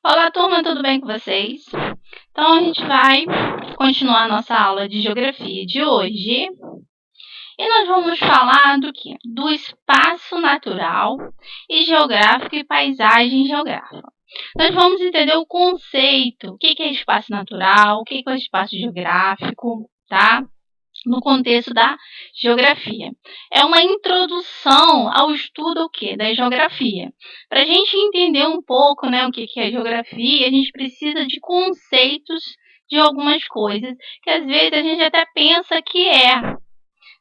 Olá, turma, tudo bem com vocês? Então, a gente vai continuar a nossa aula de geografia de hoje. E nós vamos falar do quê? Do espaço natural e geográfico e paisagem geográfica. Nós vamos entender o conceito, o que é espaço natural, o que é espaço geográfico, tá? No contexto da geografia. É uma introdução ao estudo o quê? Da geografia. Para a gente entender um pouco, né, o que é geografia, a gente precisa de conceitos de algumas coisas que às vezes a gente até pensa que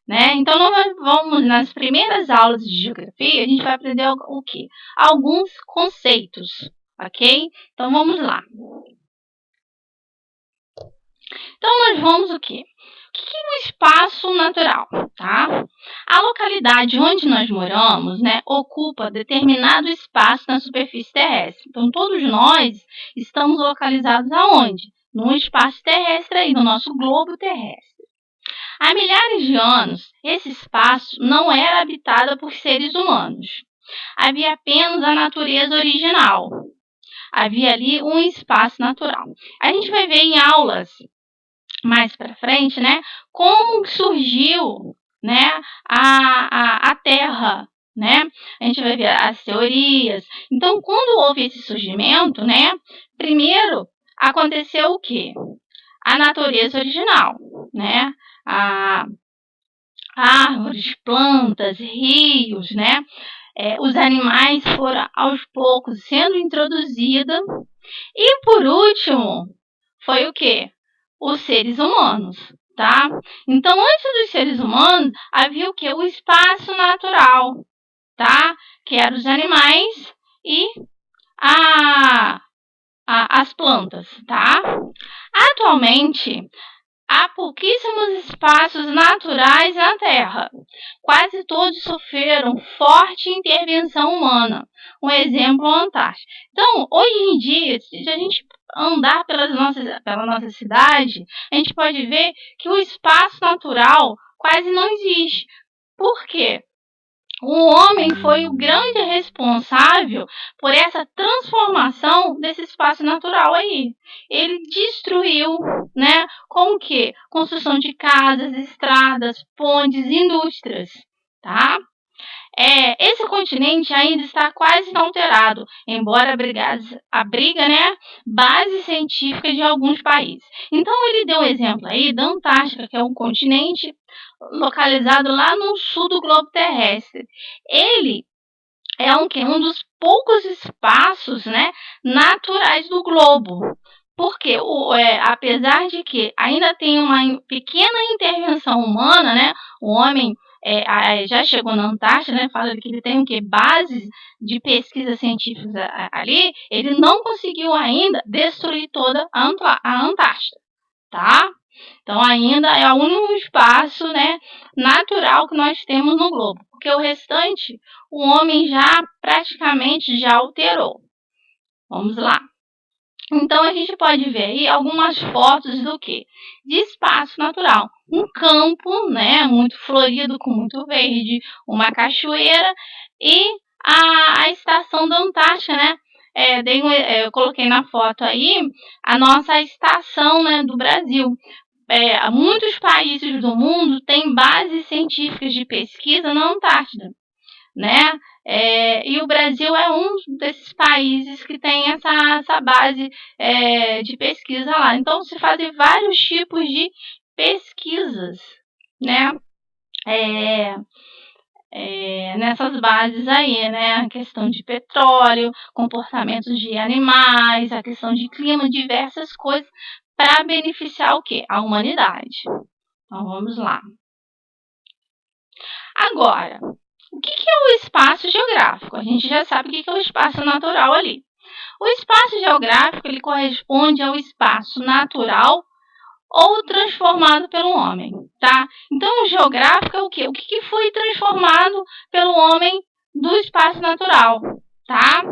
né? Então, nós vamos, nas primeiras aulas de geografia, a gente vai aprender o quê? Alguns conceitos, ok? Então, vamos lá. Então, nós vamos o quê? O que é um espaço natural, tá? A localidade onde nós moramos, né, ocupa determinado espaço na superfície terrestre. Então, todos nós estamos localizados aonde? Num espaço terrestre aí, no nosso globo terrestre. Há milhares de anos, esse espaço não era habitado por seres humanos. Havia apenas a natureza original. Havia ali um espaço natural. A gente vai ver em aulas mais para frente, né, como surgiu, né, a Terra, né? A gente vai ver as teorias. Então, quando houve esse surgimento, né, primeiro aconteceu o quê? A natureza original, né? Árvores, plantas, rios, né? Os animais foram aos poucos sendo introduzidos. E por último, foi o quê? Os seres humanos, tá? Então, antes dos seres humanos, havia o quê? O espaço natural, tá? Que eram os animais e as plantas, tá? Atualmente, há pouquíssimos espaços naturais na Terra. Quase todos sofreram forte intervenção humana. Um exemplo, a Antártida. Então, hoje em dia, se a gente andar pela nossa cidade, a gente pode ver que o espaço natural quase não existe. Por quê? O homem foi o grande responsável por essa transformação desse espaço natural aí. Ele destruiu, né? Com o quê? Construção de casas, estradas, pontes, indústrias, tá? Esse continente ainda está quase inalterado, embora abriga, né, base científica de alguns países. Então, ele deu um exemplo aí da Antártica, que é um continente localizado lá no sul do globo terrestre. Ele é um dos poucos espaços, né, naturais do globo. Porque, apesar de que ainda tem uma pequena intervenção humana, né, o homem já chegou na Antártida, né, fala que ele tem bases de pesquisa científica ali, ele não conseguiu ainda destruir toda a Antártida, tá? Então, ainda é o único espaço, né, natural que nós temos no globo, porque o restante, o homem já praticamente já alterou. Vamos lá. Então, a gente pode ver aí algumas fotos do quê? De espaço natural. Um campo, né, muito florido, com muito verde, uma cachoeira e a estação da Antártica, né? Eu coloquei na foto aí a nossa estação, né, do Brasil. Muitos países do mundo têm bases científicas de pesquisa na Antártida, né? E o Brasil é um desses países que tem essa base de pesquisa lá. Então, se fazem vários tipos de pesquisas, né? Nessas bases aí, né? A questão de petróleo, comportamentos de animais, a questão de clima, diversas coisas para beneficiar o quê? A humanidade. Então, vamos lá. Agora, o que é o espaço geográfico? A gente já sabe o que é o espaço natural ali. O espaço geográfico ele corresponde ao espaço natural ou transformado pelo homem, tá? Então, o geográfico é o quê? O que foi transformado pelo homem do espaço natural, tá?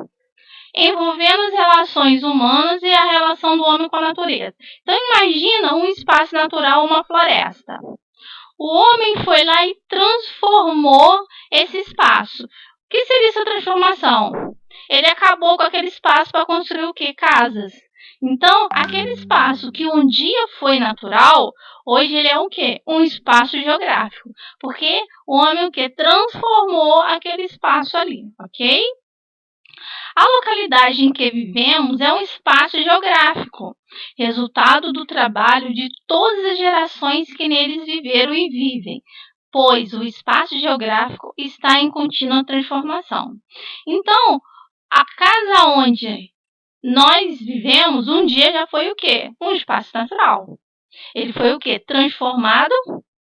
Envolvendo as relações humanas e a relação do homem com a natureza. Então, imagina um espaço natural, uma floresta. O homem foi lá e transformou esse espaço. O que seria essa transformação? ele acabou com aquele espaço para construir o quê? Casas. Então, aquele espaço que um dia foi natural, hoje ele é o quê? Um espaço geográfico. Porque o homem o quê? Transformou aquele espaço ali, ok? A localidade em que vivemos é um espaço geográfico, resultado do trabalho de todas as gerações que neles viveram e vivem, pois o espaço geográfico está em contínua transformação. Então, a casa onde nós vivemos, um dia já foi o quê? Um espaço natural. Ele foi o quê? Transformado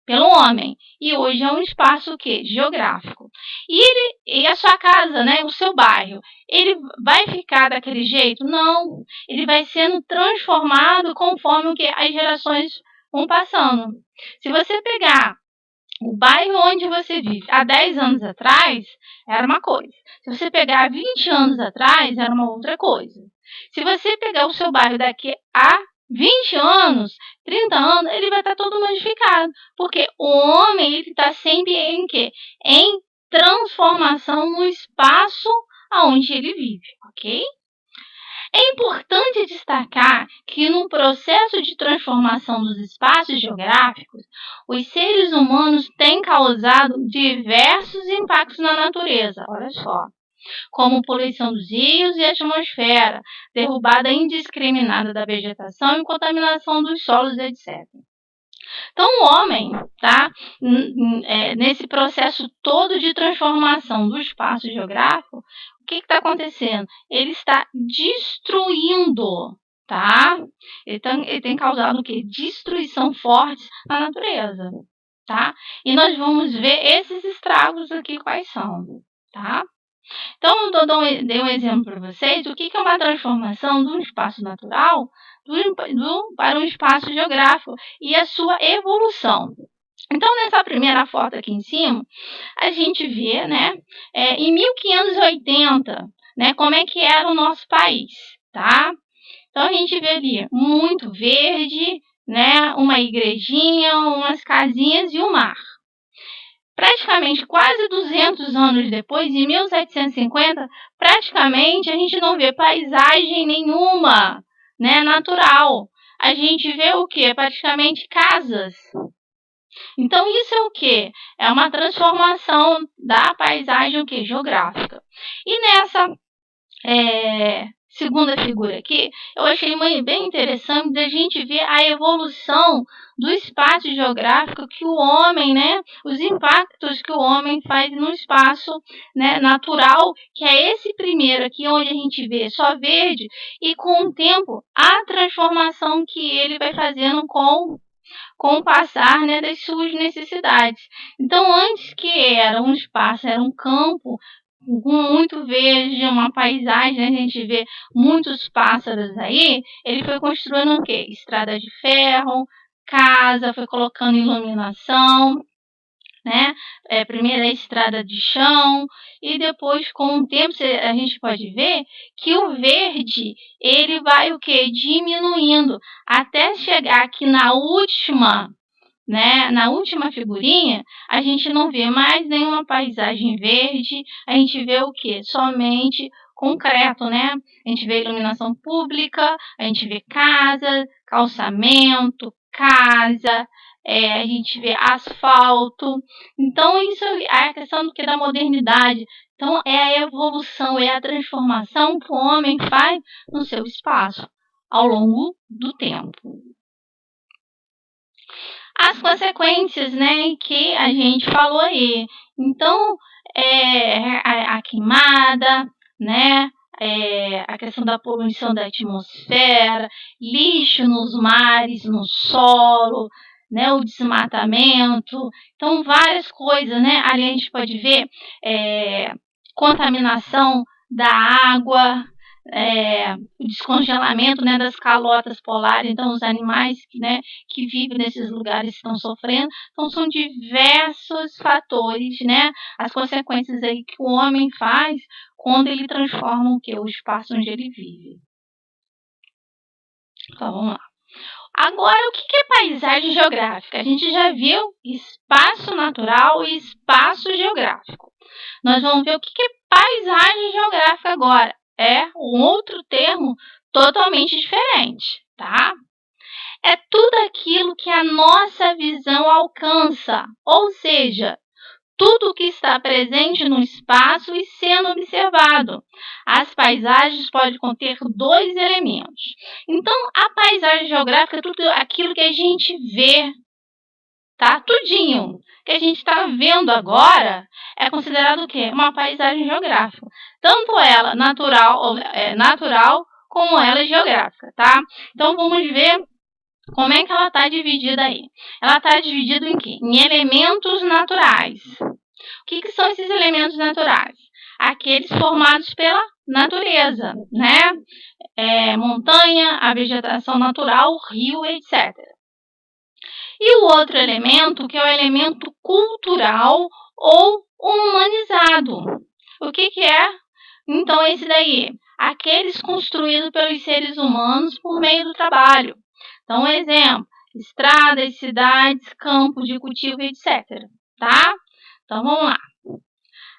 pelo homem. E hoje é um espaço o quê? Geográfico. E a sua casa, né? O seu bairro, ele vai ficar daquele jeito? Não. Ele vai sendo transformado conforme o que as gerações vão passando. Se você pegar o bairro onde você vive há 10 anos atrás, era uma coisa. Se você pegar 20 anos atrás, era uma outra coisa. Se você pegar o seu bairro daqui a 20 anos, 30 anos, ele vai estar todo modificado. Porque o homem está sempre em quê? Em transformação no espaço onde ele vive, ok? É importante destacar que no processo de transformação dos espaços geográficos, os seres humanos têm causado diversos impactos na natureza, olha só, como poluição dos rios e atmosfera, derrubada indiscriminada da vegetação e contaminação dos solos, etc. Então, o homem, tá, nesse processo todo de transformação do espaço geográfico, o que está acontecendo? Ele está destruindo, tá? Ele tem causado o quê? Destruição forte na natureza, tá? E nós vamos ver esses estragos aqui quais são, tá? Então, eu dei um exemplo para vocês do que é uma transformação de um espaço natural para um espaço geográfico e a sua evolução. Então, nessa primeira foto aqui em cima, a gente vê, né, em 1580, né, como é que era o nosso país, tá? Então, a gente vê ali muito verde, né, uma igrejinha, umas casinhas e o mar. Praticamente quase 200 anos depois, em 1750, praticamente a gente não vê paisagem nenhuma, né, natural. A gente vê o quê? Praticamente casas. Então, isso é o quê? É uma transformação da paisagem o quê? Geográfica. E nessa segunda figura aqui, eu achei bem interessante da gente ver a evolução do espaço geográfico que o homem, né, os impactos que o homem faz no espaço, né, natural, que é esse primeiro aqui, onde a gente vê só verde, e com o tempo, a transformação que ele vai fazendo com o passar, né, das suas necessidades. Então, antes que era um espaço, era um campo, com muito verde, uma paisagem, a gente vê muitos pássaros aí, ele foi construindo o quê? Estrada de ferro, casa, foi colocando iluminação, né? Primeiro a estrada de chão e depois, com o tempo, a gente pode ver que o verde, ele vai o quê? Diminuindo, até chegar aqui na última, né, na última figurinha, a gente não vê mais nenhuma paisagem verde, a gente vê o quê? Somente concreto, né? A gente vê iluminação pública, a gente vê casa, calçamento, casa, a gente vê asfalto. Então, isso é a questão do que da modernidade. Então, é a evolução, é a transformação que o homem faz no seu espaço ao longo do tempo. As consequências, né, que a gente falou aí. Então, a queimada, né, a questão da poluição da atmosfera, lixo nos mares, no solo, né, o desmatamento. Então, várias coisas, né? Ali a gente pode ver contaminação da água, o descongelamento, né, das calotas polares. Então, os animais, né, que vivem nesses lugares estão sofrendo. Então, são diversos fatores, né, as consequências aí que o homem faz quando ele transforma o espaço onde ele vive. Então, vamos lá. Agora, o que é paisagem geográfica? A gente já viu espaço natural e espaço geográfico. Nós vamos ver o que é paisagem geográfica agora é um outro termo totalmente diferente, tá? É tudo aquilo que a nossa visão alcança, ou seja, tudo que está presente no espaço e sendo observado. As paisagens podem conter dois elementos. Então, a paisagem geográfica é tudo aquilo que a gente vê, tá? Tudinho que a gente está vendo agora é considerado o quê? Uma paisagem geográfica. Tanto ela natural como ela geográfica, tá? Então, vamos ver como é que ela está dividida aí. Ela está dividida em quê? Em elementos naturais. O que são esses elementos naturais? Aqueles formados pela natureza, né? Montanha, a vegetação natural, rio, etc. E o outro elemento, que é o elemento cultural ou humanizado. O que é? Então, esse daí, aqueles construídos pelos seres humanos por meio do trabalho. Então, um exemplo, estradas, cidades, campos de cultivo, etc. Tá? Então, vamos lá.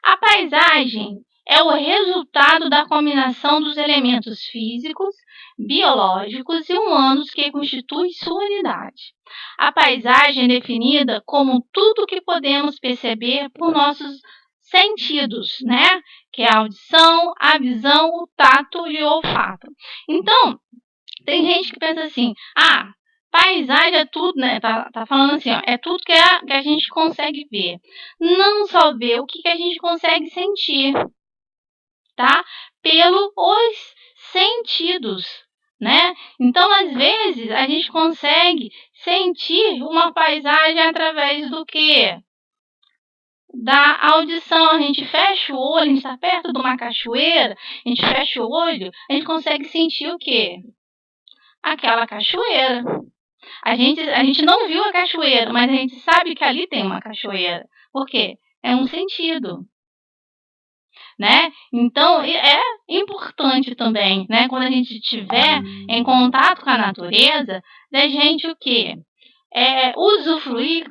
A paisagem é o resultado da combinação dos elementos físicos, biológicos e humanos que constituem sua unidade. A paisagem é definida como tudo que podemos perceber por nossos sentidos, né? Que é a audição, a visão, o tato e o olfato. Então, tem gente que pensa assim, paisagem é tudo, né? Tá falando assim, ó, é tudo que a gente consegue ver. Não só ver, o que a gente consegue sentir, tá? Pelos sentidos, né? Então, às vezes, a gente consegue sentir uma paisagem através do quê? Da audição. A gente fecha o olho, a gente está perto de uma cachoeira, a gente fecha o olho, a gente consegue sentir o quê? Aquela cachoeira. A gente não viu a cachoeira, mas a gente sabe que ali tem uma cachoeira. Por quê? É um sentido, né? Então, é importante também, né? Quando a gente estiver em contato com a natureza, da gente o quê? Usufruir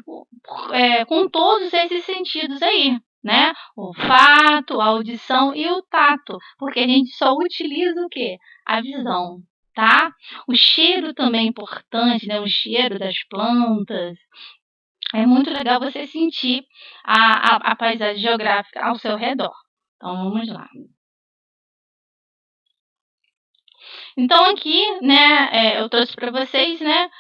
com todos esses sentidos aí, né? O olfato, a audição e o tato, porque a gente só utiliza o quê? A visão, tá? O cheiro também é importante, né? O cheiro das plantas. É muito legal você sentir a paisagem geográfica ao seu redor. Então, vamos lá. Então, aqui, né, eu trouxe para vocês, né,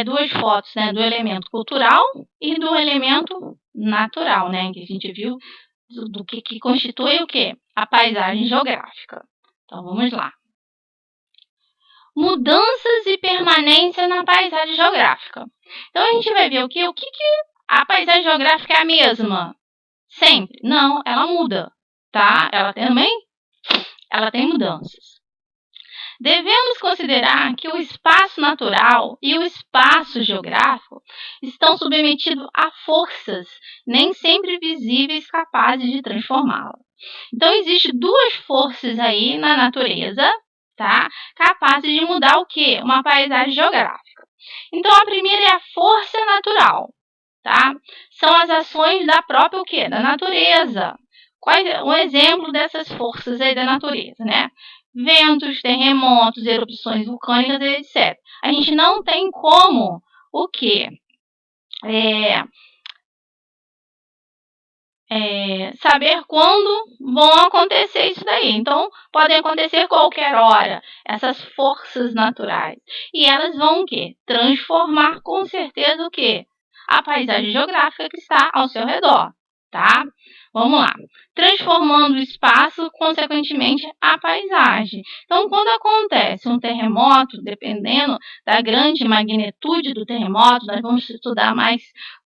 duas fotos, né, do elemento cultural e do elemento natural, né, que a gente viu do que constitui o quê? A paisagem geográfica. Então, vamos lá. Mudanças e permanência na paisagem geográfica. Então, a gente vai ver o que a paisagem geográfica é a mesma? Sempre? Não, ela muda, tá? Ela tem mudanças. Devemos considerar que o espaço natural e o espaço geográfico estão submetidos a forças nem sempre visíveis capazes de transformá-la. Então, existem duas forças aí na natureza, tá? Capazes de mudar o quê? Uma paisagem geográfica. Então, a primeira é a força natural, tá? São as ações da própria o quê? Da natureza. Um exemplo dessas forças aí da natureza, né? Ventos, terremotos, erupções vulcânicas, etc. A gente não tem como o quê? Saber quando vão acontecer isso daí. Então, podem acontecer qualquer hora, essas forças naturais. E elas vão o quê? Transformar com certeza o quê? A paisagem geográfica que está ao seu redor, tá? Vamos lá. Transformando o espaço, consequentemente, a paisagem. Então, quando acontece um terremoto, dependendo da grande magnitude do terremoto, nós vamos estudar mais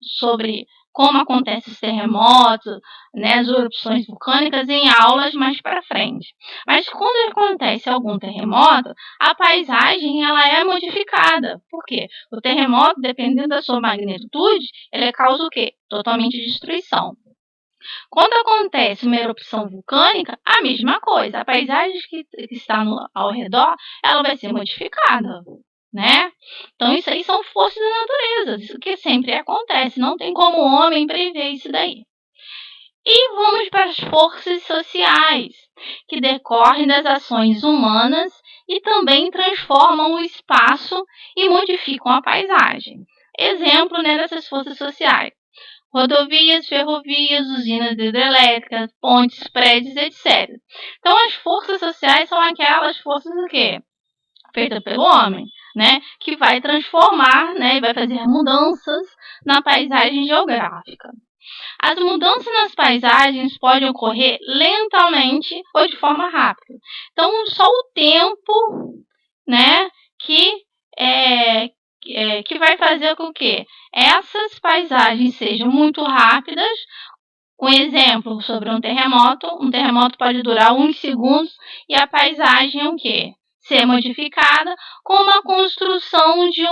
sobre como acontecem os terremotos, né, as erupções vulcânicas em aulas mais para frente. Mas quando acontece algum terremoto, a paisagem ela é modificada. Por quê? O terremoto, dependendo da sua magnitude, ele causa o quê? Totalmente destruição. Quando acontece uma erupção vulcânica, a mesma coisa. A paisagem que está ao redor, ela vai ser modificada, né? Então, isso aí são forças da natureza. Isso que sempre acontece. Não tem como o homem prever isso daí. E vamos para as forças sociais, que decorrem das ações humanas e também transformam o espaço e modificam a paisagem. Exemplo, dessas forças sociais: rodovias, ferrovias, usinas hidrelétricas, pontes, prédios, etc. Então, as forças sociais são aquelas forças o quê? Feitas pelo homem, que vai transformar, e vai fazer mudanças na paisagem geográfica. As mudanças nas paisagens podem ocorrer lentamente ou de forma rápida. Então, só o tempo, que vai fazer com que essas paisagens sejam muito rápidas. Um exemplo sobre um terremoto pode durar uns segundos e a paisagem o quê? Ser modificada com uma construção de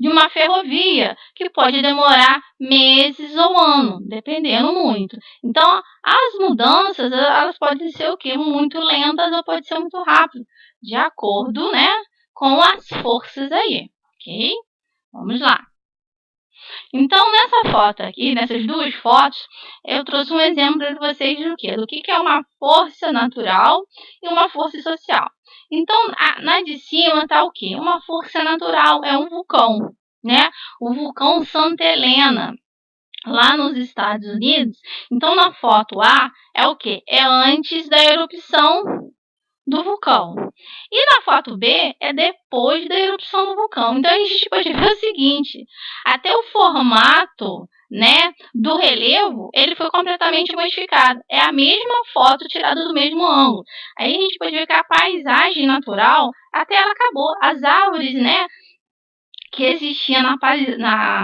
uma ferrovia, que pode demorar meses ou anos, dependendo muito. Então, as mudanças, elas podem ser o quê? Muito lentas ou pode ser muito rápido, de acordo, com as forças aí, ok? Vamos lá. Então, nessa foto aqui, nessas duas fotos, eu trouxe um exemplo para vocês do quê? Do que é uma força natural e uma força social. Então, na de cima está o quê? Uma força natural, é um vulcão, O vulcão Santa Helena, lá nos Estados Unidos. Então, na foto A, é o quê? É antes da erupção do vulcão. E na foto B, é depois da erupção do vulcão. Então, a gente pode ver o seguinte: até o formato, do relevo, ele foi completamente modificado. É a mesma foto tirada do mesmo ângulo. Aí a gente pode ver que a paisagem natural, até ela acabou. As árvores, que existia na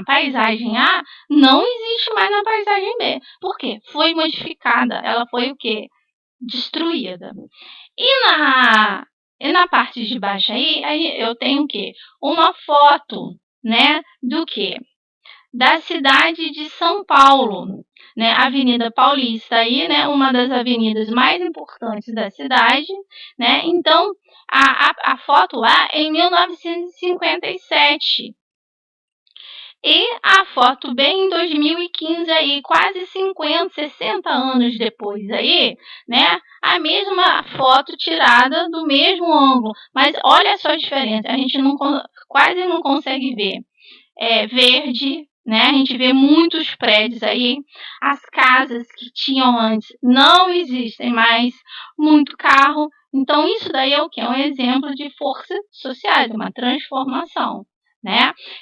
paisagem A, não existe mais na paisagem B. Por quê? Foi modificada. Ela foi o quê? Destruída. E na parte de baixo aí eu tenho o quê? Uma foto, do quê? Da cidade de São Paulo, Avenida Paulista aí, uma das avenidas mais importantes da cidade, Então, a foto A é em 1957. E a foto B em 2015 aí, quase 50, 60 anos depois aí, A mesma foto tirada do mesmo ângulo. Mas olha só a diferença, a gente quase não consegue ver verde, A gente vê muitos prédios aí, as casas que tinham antes não existem mais, muito carro. Então, isso daí é o quê? É um exemplo de força social, de uma transformação,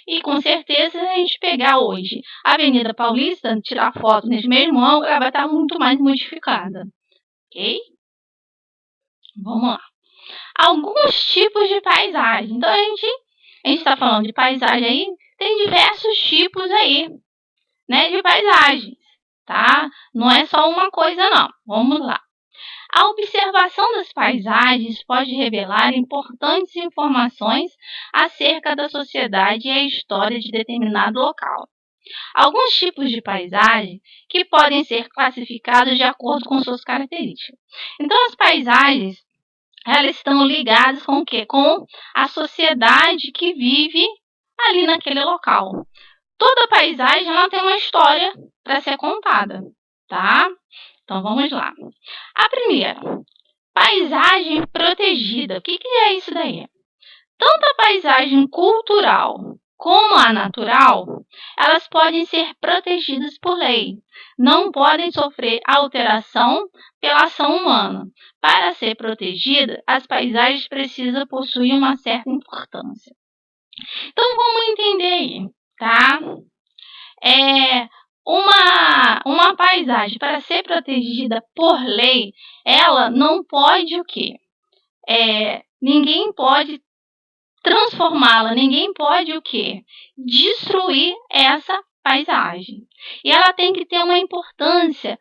E com certeza, se a gente pegar hoje a Avenida Paulista, tirar foto nesse mesmo ângulo, ela vai estar muito mais modificada, ok? Vamos lá. Alguns tipos de paisagem. Então, a gente está falando de paisagem aí, tem diversos tipos aí, de paisagens, tá? Não é só uma coisa, não. Vamos lá. A observação das paisagens pode revelar importantes informações acerca da sociedade e a história de determinado local. Alguns tipos de paisagem que podem ser classificados de acordo com suas características. Então, as paisagens, elas estão ligadas com o quê? Com a sociedade que vive ali naquele local. Toda paisagem, ela tem uma história para ser contada, tá? Então, vamos lá. A primeira, paisagem protegida. O que é isso daí? Tanto a paisagem cultural como a natural, elas podem ser protegidas por lei. Não podem sofrer alteração pela ação humana. Para ser protegida, as paisagens precisam possuir uma certa importância. Então, vamos entender aí, tá? Uma paisagem, para ser protegida por lei, ela não pode o quê? Ninguém pode transformá-la, ninguém pode o quê? Destruir essa paisagem. E ela tem que ter uma importância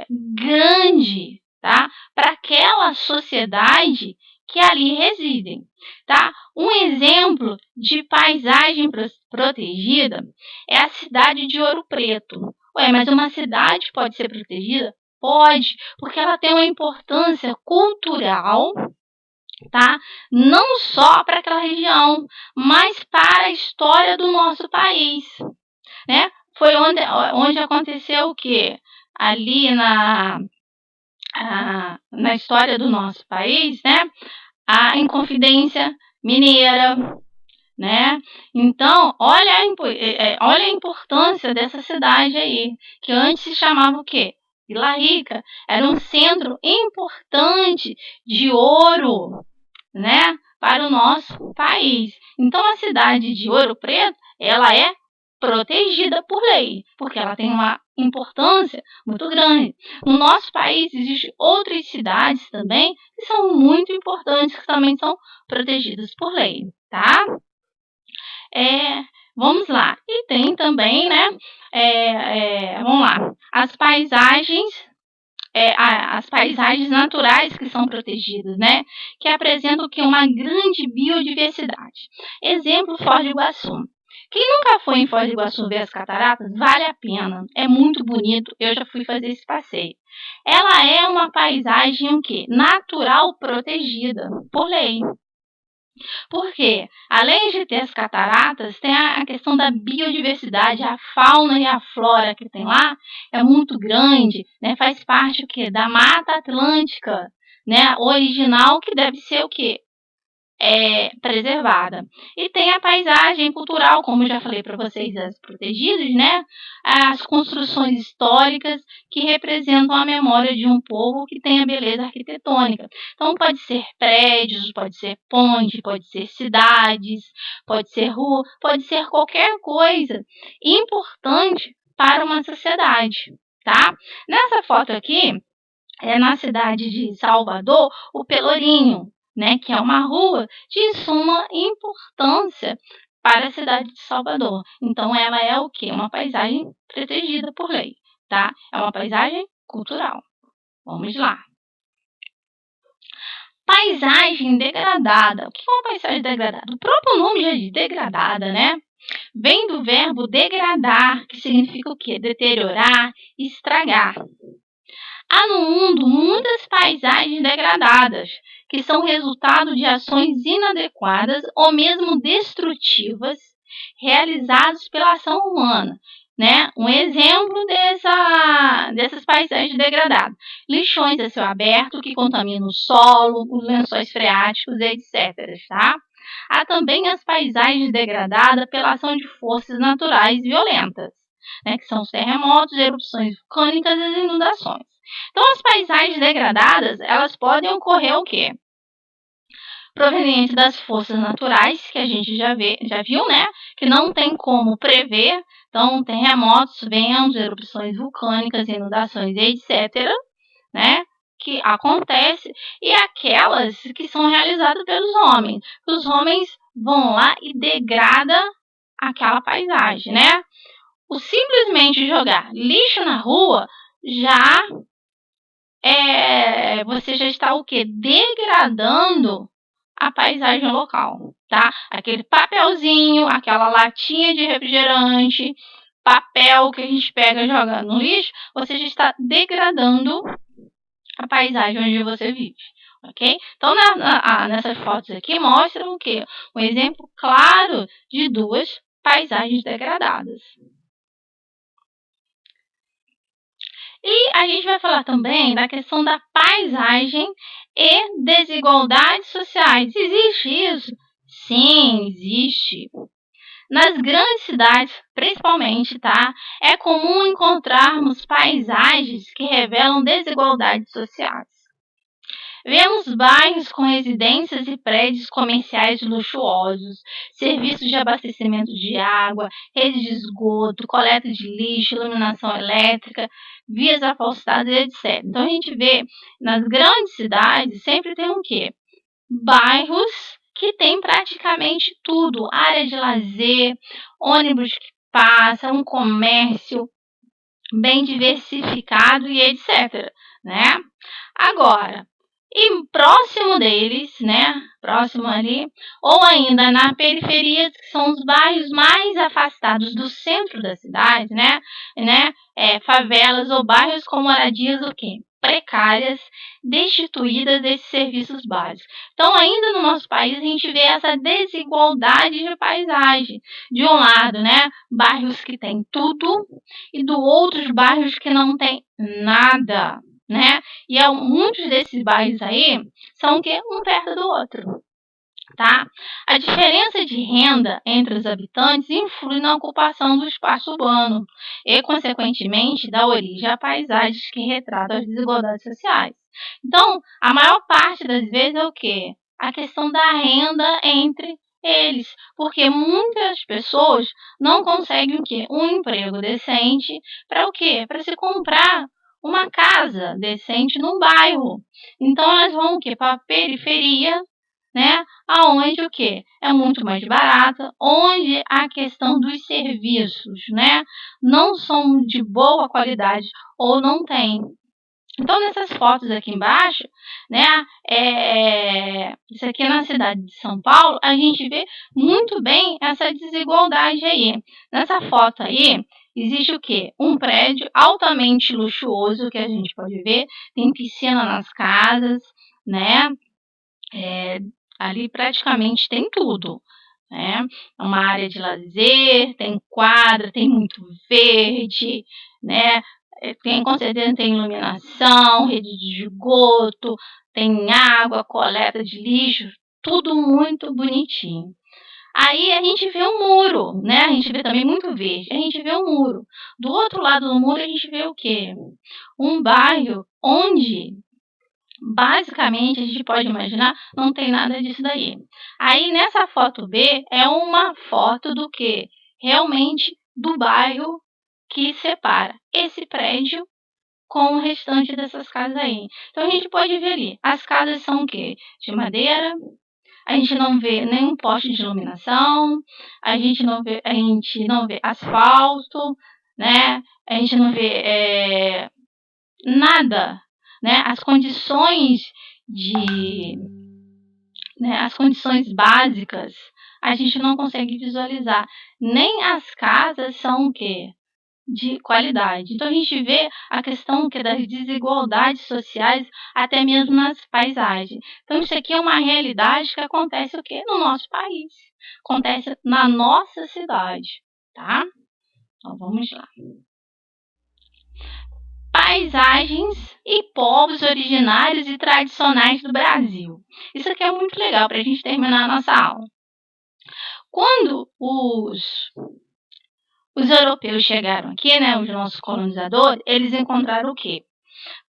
grande, tá? Para aquela sociedade que ali residem, tá? Um exemplo de paisagem protegida é a cidade de Ouro Preto. Mas uma cidade pode ser protegida? Pode, porque ela tem uma importância cultural, tá? Não só para aquela região, mas para a história do nosso país, foi onde aconteceu o quê? Ali na história do nosso país, né? A Inconfidência Mineira, né? Então, olha a importância dessa cidade aí, que antes se chamava o quê? Vila Rica. Era um centro importante de ouro, né? Para o nosso país. Então, a cidade de Ouro Preto, ela é protegida por lei, porque ela tem uma importância muito grande. No nosso país existem outras cidades também que são muito importantes, que também são protegidas por lei, tá? Vamos lá. E tem também, né? Vamos lá. As paisagens naturais que são protegidas, né? Que apresentam que uma grande biodiversidade. Exemplo, Foz do Iguaçu. Quem nunca foi em Foz do Iguaçu ver as cataratas, vale a pena. É muito bonito. Eu já fui fazer esse passeio. Ela é uma paisagem o quê? Natural protegida por lei. Porque, além de ter as cataratas, tem a questão da biodiversidade, a fauna e a flora que tem lá é muito grande, né? Faz parte o quê? Da Mata Atlântica, né? Original, que deve ser o quê? Preservada. E tem a paisagem cultural, como eu já falei para vocês, as protegidas, né? As construções históricas que representam a memória de um povo que tem a beleza arquitetônica. Então, pode ser prédios, pode ser ponte, pode ser cidades, pode ser rua, pode ser qualquer coisa importante para uma sociedade, tá? Nessa foto aqui, é na cidade de Salvador, o Pelourinho, né, que é uma rua de suma importância para a cidade de Salvador. Então, ela é o quê? Uma paisagem protegida por lei, tá? É uma paisagem cultural. Vamos lá. Paisagem degradada. O que é uma paisagem degradada? O próprio nome já diz degradada, né? Vem do verbo degradar, que significa o quê? Deteriorar, estragar. Há no mundo muitas paisagens degradadas, que são resultado de ações inadequadas ou mesmo destrutivas realizadas pela ação humana. Né? Um exemplo dessas paisagens degradadas: lixões a céu aberto que contaminam o solo, os lençóis freáticos, etc. Tá? Há também as paisagens degradadas pela ação de forças naturais violentas, né? Que são os terremotos, erupções vulcânicas e as inundações. Então, as paisagens degradadas, elas podem ocorrer o quê? Proveniente das forças naturais, que a gente já viu, né? Que não tem como prever. Então, terremotos, ventos, erupções vulcânicas, inundações, etc., né? Que acontece. E aquelas que são realizadas pelos homens. Os homens vão lá e degradam aquela paisagem, né? O simplesmente jogar lixo na rua já você já está o quê? Degradando a paisagem local, tá? Aquele papelzinho, aquela latinha de refrigerante, papel que a gente pega e joga no lixo, você já está degradando a paisagem onde você vive, ok? Então, nessas fotos aqui mostram o quê? Um exemplo claro de duas paisagens degradadas. E a gente vai falar também da questão da paisagem e desigualdades sociais. Existe isso? Sim, existe. Nas grandes cidades, principalmente, tá? É comum encontrarmos paisagens que revelam desigualdades sociais. Vemos bairros com residências e prédios comerciais luxuosos, serviços de abastecimento de água, redes de esgoto, coleta de lixo, iluminação elétrica, vias asfaltadas, etc. Então, a gente vê nas grandes cidades, sempre tem o quê? Bairros que tem praticamente tudo, área de lazer, ônibus que passa, um comércio bem diversificado e etc. Né? Agora, e próximo deles, né, próximo ali, ou ainda na periferia, que são os bairros mais afastados do centro da cidade, né, favelas ou bairros com moradias o quê? precárias, destituídas desses serviços básicos. Então, ainda no nosso país, a gente vê essa desigualdade de paisagem. De um lado, né, bairros que têm tudo, e do outro, bairros que não têm nada, né? E muitos desses bairros aí são o quê? Um perto do outro. Tá? A diferença de renda entre os habitantes influi na ocupação do espaço urbano e, consequentemente, dá origem a paisagens que retratam as desigualdades sociais. Então, a maior parte das vezes é o quê? A questão da renda entre eles, porque muitas pessoas não conseguem o quê? Um emprego decente para o quê? Para se comprar uma casa decente num bairro. Então, elas vão o quê? Para a periferia, né? Aonde o quê? É muito mais barata, onde a questão dos serviços, né, não são de boa qualidade ou não tem. Então, nessas fotos aqui embaixo, né, isso aqui é na cidade de São Paulo, a gente vê muito bem essa desigualdade aí. Nessa foto aí, existe o quê? Um prédio altamente luxuoso, que a gente pode ver, tem piscina nas casas, né, ali praticamente tem tudo, né? Uma área de lazer, tem quadra, tem muito verde, né? Com certeza tem iluminação, rede de esgoto, tem água, coleta de lixo, tudo muito bonitinho. Aí a gente vê um muro, né? A gente vê também muito verde, a gente vê um muro. Do outro lado do muro a gente vê o quê? Um bairro onde basicamente, a gente pode imaginar, não tem nada disso daí. Aí, nessa foto B, é uma foto do que? Realmente do bairro que separa esse prédio com o restante dessas casas aí. Então, a gente pode ver ali, as casas são o quê? De madeira, a gente não vê nenhum poste de iluminação, a gente não vê asfalto, né? A gente não vê nada, né? As condições básicas a gente não consegue visualizar. Nem as casas são o quê? De qualidade. Então a gente vê a questão das desigualdades sociais até mesmo nas paisagens. Então isso aqui é uma realidade que acontece o quê? No nosso país. Acontece na nossa cidade, tá? Então vamos lá. Paisagens e povos originários e tradicionais do Brasil. Isso aqui é muito legal para a gente terminar a nossa aula. Quando os europeus chegaram aqui, né, os nossos colonizadores, eles encontraram o quê?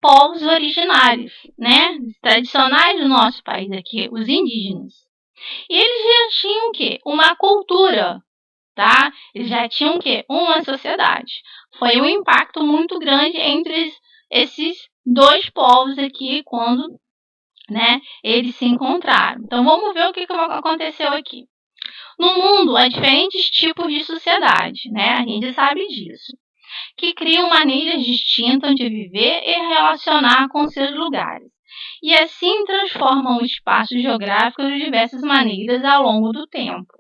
Povos originários, né, tradicionais do nosso país aqui, os indígenas. E eles já tinham o quê? Uma cultura, tá? Eles já tinham o quê? Uma sociedade. Foi um impacto muito grande entre esses dois povos aqui quando, né, eles se encontraram. Então vamos ver o que aconteceu aqui. No mundo há diferentes tipos de sociedade, né? A gente sabe disso, que criam maneiras distintas de viver e relacionar com seus lugares. E assim transformam o espaço geográfico de diversas maneiras ao longo do tempo.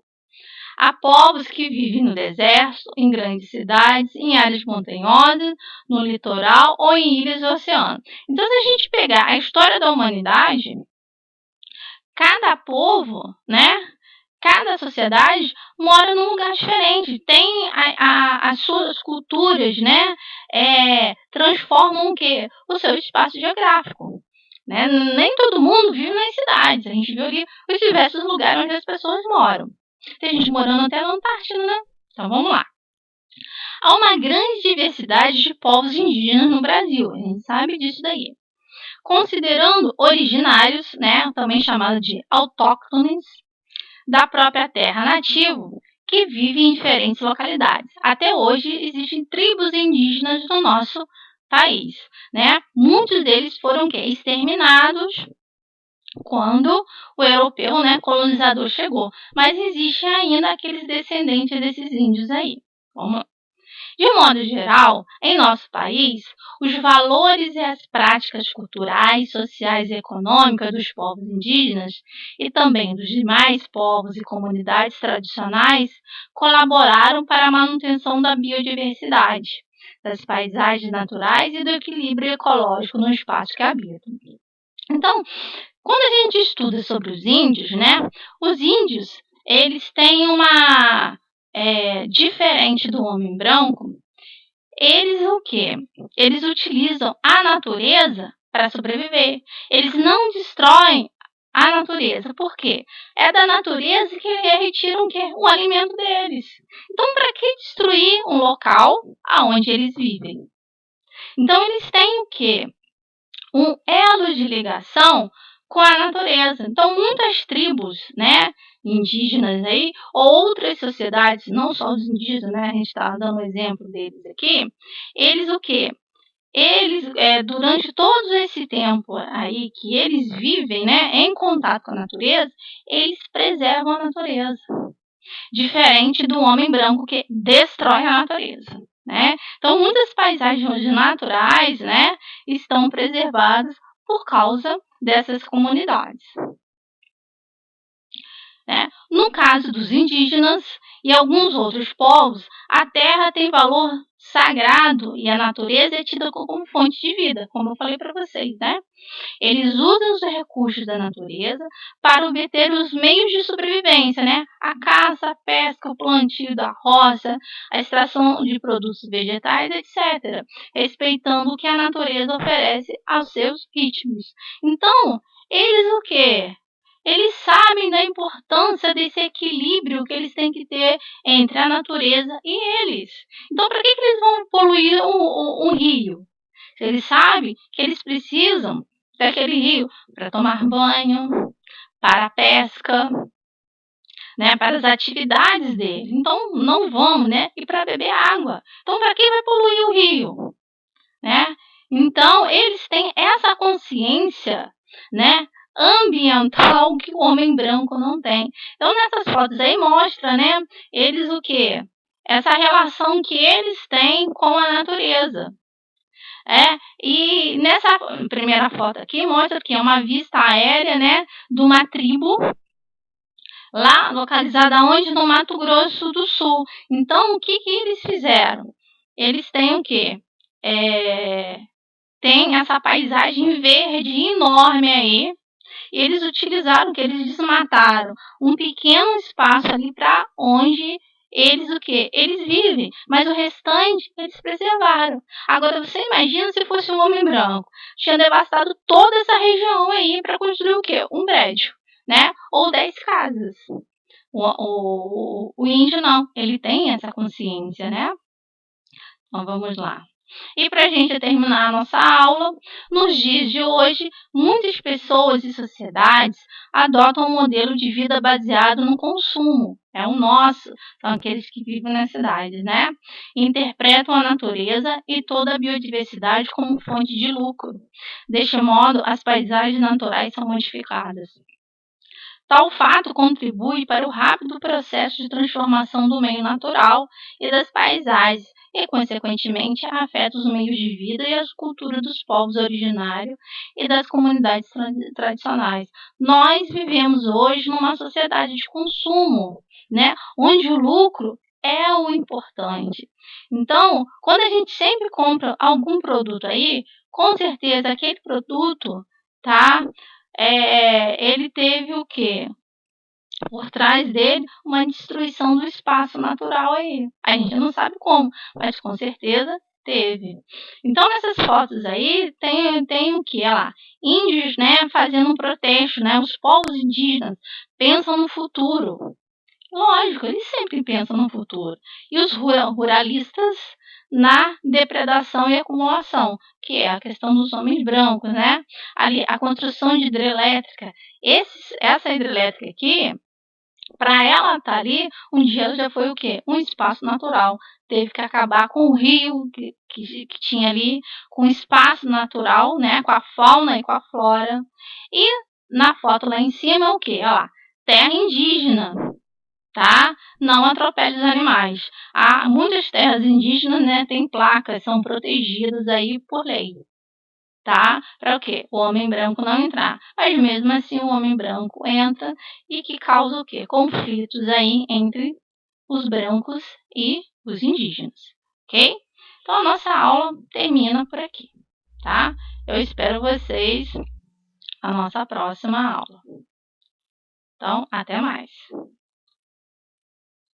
Há povos que vivem no deserto, em grandes cidades, em áreas montanhosas, no litoral ou em ilhas do oceano. Então, se a gente pegar a história da humanidade, cada povo, né, cada sociedade mora num lugar diferente, tem as suas culturas, né, transformam o quê? O seu espaço geográfico. Né? Nem todo mundo vive nas cidades, a gente viu ali os diversos lugares onde as pessoas moram. Tem gente morando até na Antártida, né? Então vamos lá. Há uma grande diversidade de povos indígenas no Brasil, a gente sabe disso daí. Considerando originários, né, também chamados de autóctones, da própria terra nativo, que vivem em diferentes localidades. Até hoje existem tribos indígenas no nosso país, né? Muitos deles foram exterminados quando o europeu, né, colonizador chegou. Mas existem ainda aqueles descendentes desses índios aí. Vamos lá. De modo geral, em nosso país, os valores e as práticas culturais, sociais e econômicas dos povos indígenas e também dos demais povos e comunidades tradicionais colaboraram para a manutenção da biodiversidade, das paisagens naturais e do equilíbrio ecológico no espaço que habitam. Então, quando a gente estuda sobre os índios, né, os índios, eles têm uma... diferente do homem branco, eles o quê? Eles utilizam a natureza para sobreviver. Eles não destroem a natureza. Por quê? É da natureza que eles retiram o quê? O alimento deles. Então, para que destruir um local onde eles vivem? Então, eles têm o quê? Um elo de ligação com a natureza. Então, muitas tribos, né, indígenas aí, ou outras sociedades, não só os indígenas, né, a gente está dando um exemplo deles aqui, eles o quê? Eles, durante todo esse tempo aí que eles vivem, né, em contato com a natureza, eles preservam a natureza. Diferente do homem branco que destrói a natureza, né? Então, muitas paisagens naturais, né, estão preservadas por causa dessas comunidades, né? No caso dos indígenas e alguns outros povos, a terra tem valor sagrado e a natureza é tida como fonte de vida, como eu falei para vocês, né? Eles usam os recursos da natureza para obter os meios de sobrevivência, né? A caça, a pesca, o plantio da roça, a extração de produtos vegetais, etc., respeitando o que a natureza oferece aos seus ritmos. Então, eles o quê? Eles sabem da importância desse equilíbrio que eles têm que ter entre a natureza e eles. Então, para que eles vão poluir um rio? Eles sabem que eles precisam daquele rio para tomar banho, para a pesca, né, para as atividades dele. Então, não vamos, né, e para beber água. Então, para que vai poluir o rio, né? Então, eles têm essa consciência, né, ambiental que o homem branco não tem. Então, nessas fotos aí mostra, né, eles o quê? Essa relação que eles têm com a natureza. E nessa primeira foto aqui mostra que é uma vista aérea, né, de uma tribo lá localizada onde? No Mato Grosso do Sul. Então, o que eles fizeram? Eles têm o quê? Tem essa paisagem verde enorme aí. E eles utilizaram, que eles desmataram um pequeno espaço ali para onde eles o quê? Eles vivem, mas o restante eles preservaram. Agora, você imagina se fosse um homem branco. Tinha devastado toda essa região aí para construir o quê? Um prédio, né? Ou 10 casas. O índio não, ele tem essa consciência, né? Então, vamos lá. E para a gente terminar a nossa aula, nos dias de hoje, muitas pessoas e sociedades adotam um modelo de vida baseado no consumo. É o nosso, são aqueles que vivem nas cidades, né? Interpretam a natureza e toda a biodiversidade como fonte de lucro. Deste modo, as paisagens naturais são modificadas. Tal fato contribui para o rápido processo de transformação do meio natural e das paisagens e, consequentemente, afeta os meios de vida e as culturas dos povos originários e das comunidades tradicionais. Nós vivemos hoje numa sociedade de consumo, né, onde o lucro é o importante. Então, quando a gente sempre compra algum produto aí, com certeza aquele produto, tá? Ele teve o quê? Por trás dele, uma destruição do espaço natural aí. A gente não sabe como, mas com certeza teve. Então, nessas fotos aí, tem o que? Olha lá, índios, né, fazendo um protesto, né? Os povos indígenas pensam no futuro. Lógico, eles sempre pensam no futuro. E os ruralistas na depredação e acumulação, que é a questão dos homens brancos, né? Ali, a construção de hidrelétrica. Essa hidrelétrica aqui, para ela estar ali, um dia ela já foi o quê? Um espaço natural. Teve que acabar com o rio que tinha ali, com o espaço natural, né? Com a fauna e com a flora. E na foto lá em cima é o quê? Olha lá, terra indígena. Tá? Não atropele os animais. Há muitas terras indígenas, né, têm placas, são protegidas aí por lei, tá? Para o quê? O homem branco não entrar. Mas mesmo assim o homem branco entra e que causa o quê? Conflitos aí entre os brancos e os indígenas, ok? Então, a nossa aula termina por aqui, tá? Eu espero vocês na nossa próxima aula. Então, até mais!